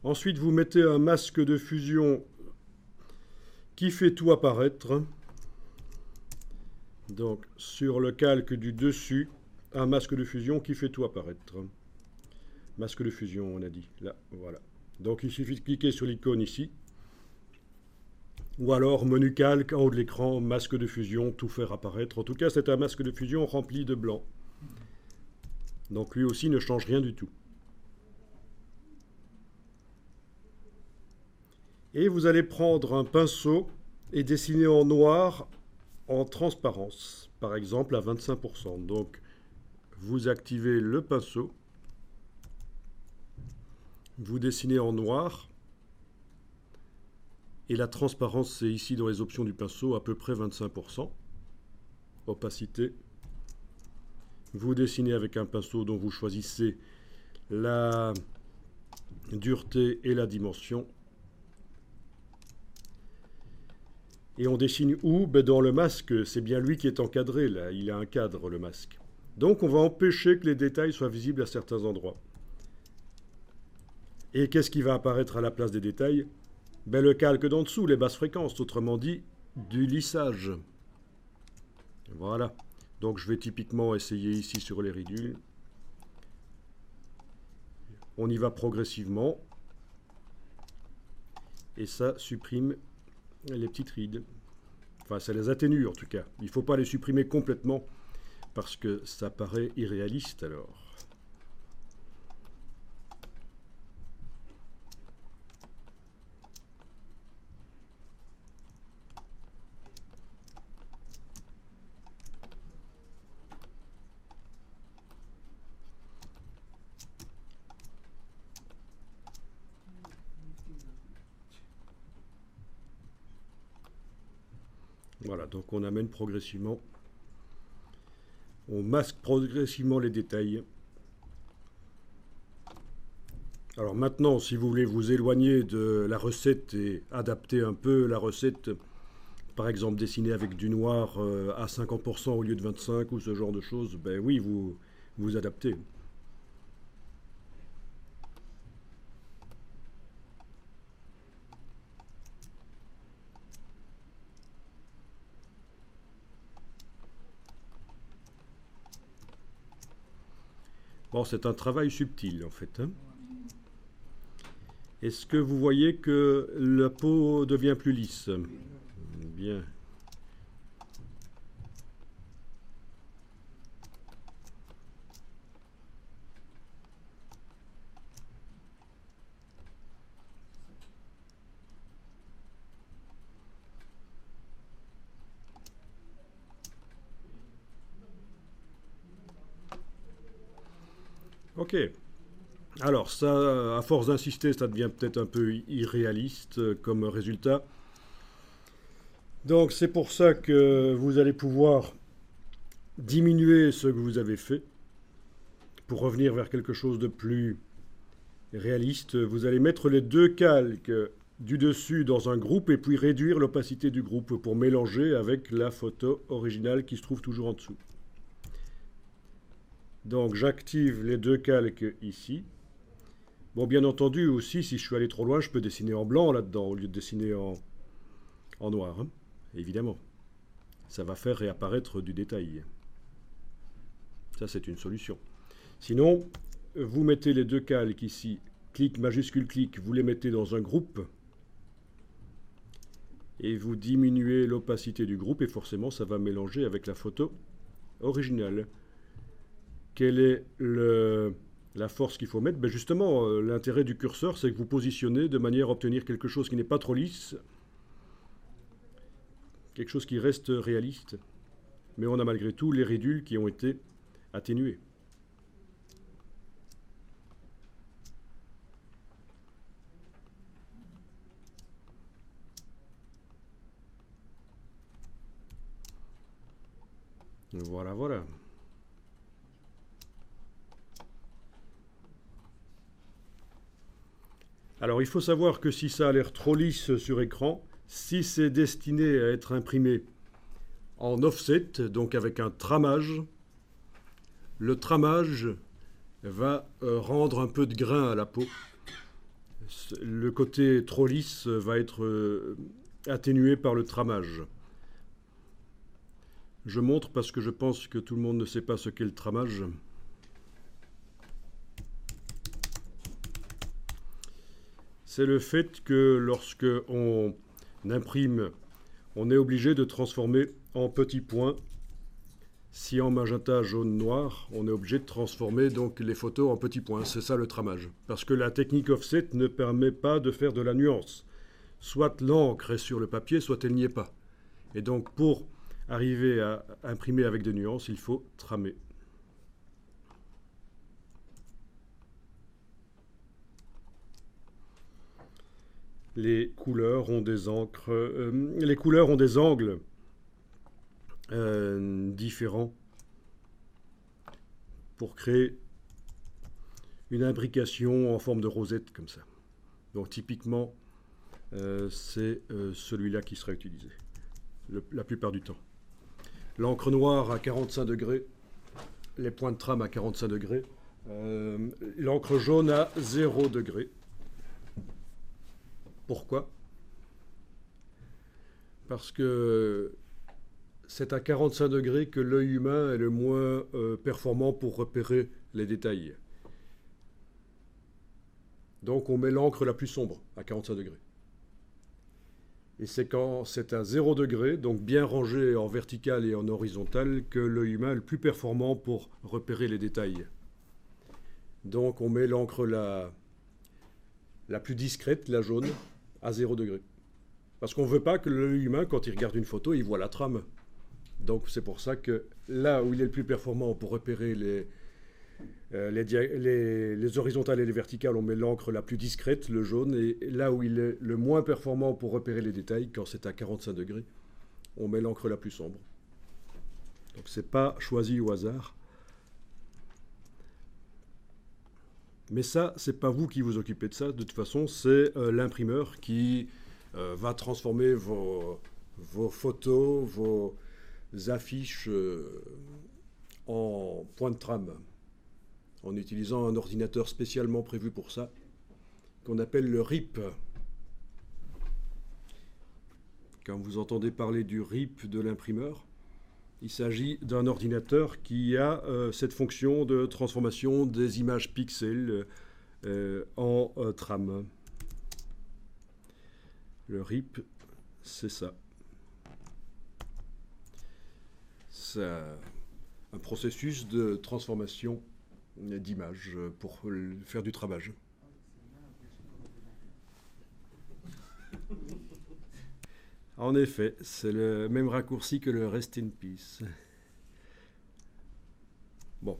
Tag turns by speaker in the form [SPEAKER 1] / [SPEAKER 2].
[SPEAKER 1] Ensuite, vous mettez un masque de fusion qui fait tout apparaître. Donc, sur le calque du dessus, un masque de fusion qui fait tout apparaître. Masque de fusion, on a dit. Là, voilà. Donc, il suffit de cliquer sur l'icône ici. Ou alors, menu calque, en haut de l'écran, masque de fusion, tout faire apparaître. En tout cas, c'est un masque de fusion rempli de blanc. Donc, lui aussi ne change rien du tout. Et vous allez prendre un pinceau et dessiner en noir en transparence, par exemple à 25%. Donc, vous activez le pinceau, vous dessinez en noir, et la transparence, c'est ici dans les options du pinceau, à peu près 25%. Opacité. Vous dessinez avec un pinceau dont vous choisissez la dureté et la dimension. Et on dessine où? Dans le masque, c'est bien lui qui est encadré, là. Il a un cadre, le masque. Donc on va empêcher que les détails soient visibles à certains endroits. Et qu'est-ce qui va apparaître à la place des détails? Le calque d'en dessous, les basses fréquences, autrement dit, du lissage. Voilà. Donc je vais typiquement essayer ici sur les ridules. On y va progressivement. Et ça supprime les petites rides. Enfin, ça les atténue en tout cas. Il ne faut pas les supprimer complètement parce que ça paraît irréaliste alors. Voilà, donc on amène progressivement, on masque progressivement les détails. Alors maintenant, si vous voulez vous éloigner de la recette et adapter un peu la recette, par exemple dessiner avec du noir à 50% au lieu de 25% ou ce genre de choses, ben oui, vous adaptez. Bon, c'est un travail subtil en fait, hein. Est-ce que vous voyez que la peau devient plus lisse? Bien. Ok. Alors ça, à force d'insister, ça devient peut-être un peu irréaliste comme résultat. Donc c'est pour ça que vous allez pouvoir diminuer ce que vous avez fait pour revenir vers quelque chose de plus réaliste. Vous allez mettre les deux calques du dessus dans un groupe et puis réduire l'opacité du groupe pour mélanger avec la photo originale qui se trouve toujours en dessous. Donc j'active les deux calques ici. Bon, bien entendu aussi, si je suis allé trop loin, je peux dessiner en blanc là-dedans au lieu de dessiner en noir, hein, évidemment. Ça va faire réapparaître du détail. Ça, c'est une solution. Sinon, vous mettez les deux calques ici, clic, majuscule, clic, vous les mettez dans un groupe et vous diminuez l'opacité du groupe et forcément, ça va mélanger avec la photo originale. Quelle est la force qu'il faut mettre? Justement, l'intérêt du curseur, c'est que vous positionnez de manière à obtenir quelque chose qui n'est pas trop lisse, quelque chose qui reste réaliste, mais on a malgré tout les ridules qui ont été atténuées. Voilà, voilà. Alors il faut savoir que si ça a l'air trop lisse sur écran, si c'est destiné à être imprimé en offset, donc avec un tramage, le tramage va rendre un peu de grain à la peau, le côté trop lisse va être atténué par le tramage. Je montre parce que je pense que tout le monde ne sait pas ce qu'est le tramage. C'est le fait que lorsque on imprime, on est obligé de transformer en petits points. Si en magenta, jaune, noir, on est obligé de transformer donc les photos en petits points. C'est ça le tramage. Parce que la technique offset ne permet pas de faire de la nuance. Soit l'encre est sur le papier, soit elle n'y est pas. Et donc pour arriver à imprimer avec des nuances, il faut tramer. Les couleurs ont des encres, les couleurs ont des angles différents pour créer une imbrication en forme de rosette comme ça. Donc typiquement, c'est celui-là qui sera utilisé la plupart du temps. L'encre noire à 45 degrés, les points de trame à 45 degrés, l'encre jaune à 0 degré. Pourquoi? Parce que c'est à 45 degrés que l'œil humain est le moins performant pour repérer les détails. Donc on met l'encre la plus sombre à 45 degrés. Et c'est quand c'est à 0 degré, donc bien rangé en vertical et en horizontal, que l'œil humain est le plus performant pour repérer les détails. Donc on met l'encre la plus discrète, la jaune, à 0 degré. Parce qu'on ne veut pas que l'œil humain, quand il regarde une photo, il voit la trame. Donc c'est pour ça que là où il est le plus performant pour repérer les horizontales et les verticales, on met l'encre la plus discrète, le jaune, et là où il est le moins performant pour repérer les détails, quand c'est à 45 degrés, on met l'encre la plus sombre. Donc c'est pas choisi au hasard. Mais ça, c'est pas vous qui vous occupez de ça. De toute façon, c'est l'imprimeur qui va transformer vos photos, vos affiches en point de trame, en utilisant un ordinateur spécialement prévu pour ça, qu'on appelle le RIP. Quand vous entendez parler du RIP de l'imprimeur, il s'agit d'un ordinateur qui a cette fonction de transformation des images pixels en trame. Le RIP, c'est ça. C'est un processus de transformation d'images pour faire du tramage. En effet, c'est le même raccourci que le Rest in Peace. Bon.